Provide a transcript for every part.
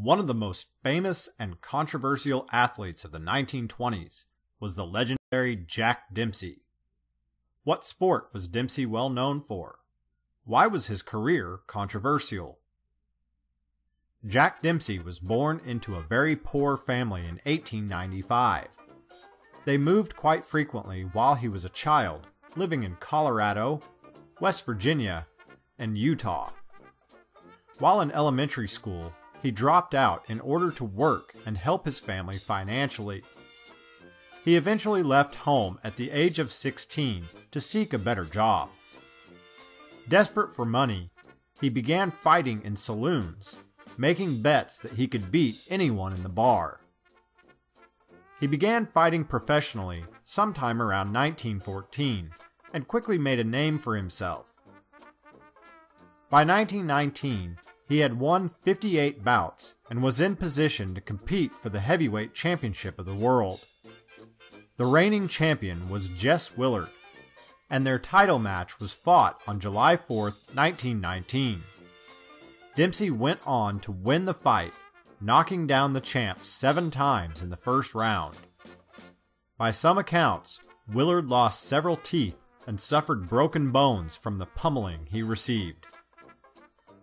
One of the most famous and controversial athletes of the 1920s was the legendary Jack Dempsey. What sport was Dempsey well known for? Why was his career controversial? Jack Dempsey was born into a very poor family in 1895. They moved quite frequently while he was a child, living in Colorado, West Virginia, and Utah. While in elementary school, he dropped out in order to work and help his family financially. He eventually left home at the age of 16 to seek a better job. Desperate for money, he began fighting in saloons, making bets that he could beat anyone in the bar. He began fighting professionally sometime around 1914 and quickly made a name for himself. By 1919, he had won 58 bouts and was in position to compete for the heavyweight championship of the world. The reigning champion was Jess Willard, and their title match was fought on July 4th, 1919. Dempsey went on to win the fight, knocking down the champ 7 times in the first round. By some accounts, Willard lost several teeth and suffered broken bones from the pummeling he received.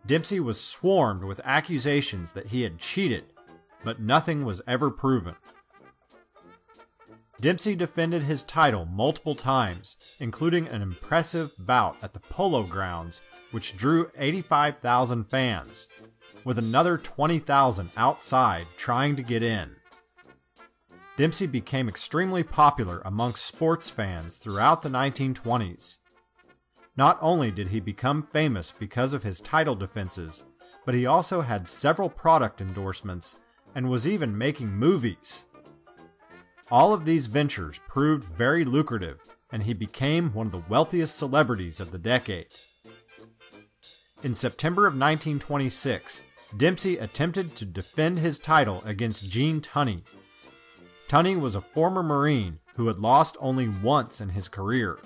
Dempsey was swarmed with accusations that he had cheated, but nothing was ever proven. Dempsey defended his title multiple times, including an impressive bout at the Polo Grounds, which drew 85,000 fans, with another 20,000 outside trying to get in. Dempsey became extremely popular amongst sports fans throughout the 1920s. Not only did he become famous because of his title defenses, but he also had several product endorsements and was even making movies. All of these ventures proved very lucrative, and he became one of the wealthiest celebrities of the decade. In September of 1926, Dempsey attempted to defend his title against Gene Tunney. Tunney was a former Marine who had lost only once in his career.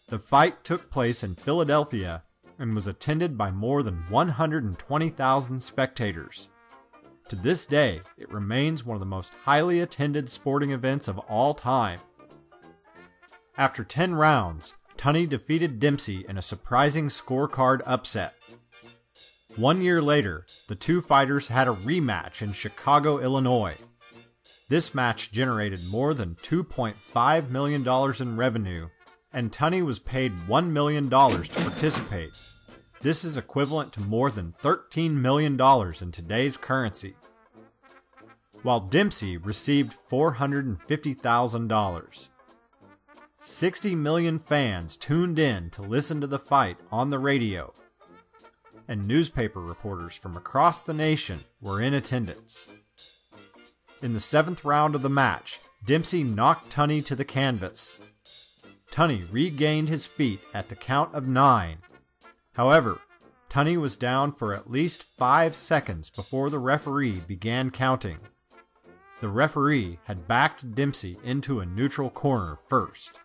The fight took place in Philadelphia and was attended by more than 120,000 spectators. To this day, it remains one of the most highly attended sporting events of all time. After 10 rounds, Tunney defeated Dempsey in a surprising scorecard upset. 1 year later, the two fighters had a rematch in Chicago, Illinois. This match generated more than $2.5 million in revenue, and Tunney was paid $1 million to participate. This is equivalent to more than $13 million in today's currency. While Dempsey received $450,000. 60 million fans tuned in to listen to the fight on the radio, and newspaper reporters from across the nation were in attendance. In the 7th round of the match, Dempsey knocked Tunney to the canvas. Tunney regained his feet at the count of 9. However, Tunney was down for at least 5 seconds before the referee began counting. The referee had backed Dempsey into a neutral corner first.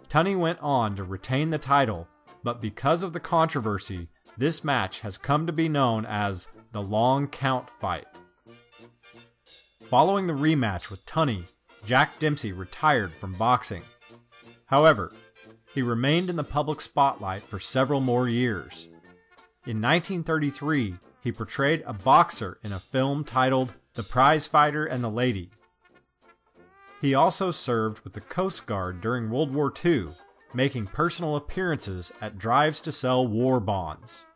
Tunney went on to retain the title, but because of the controversy, this match has come to be known as the Long Count Fight. Following the rematch with Tunney, Jack Dempsey retired from boxing. However, he remained in the public spotlight for several more years. In 1933, he portrayed a boxer in a film titled The Prize Fighter and the Lady. He also served with the Coast Guard during World War II, making personal appearances at drives to sell war bonds.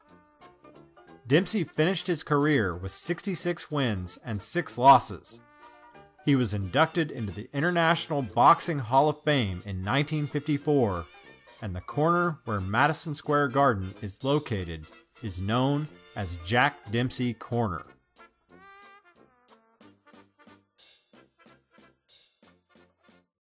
Dempsey finished his career with 66 wins and 6 losses. He was inducted into the International Boxing Hall of Fame in 1954, and the corner where Madison Square Garden is located is known as Jack Dempsey Corner.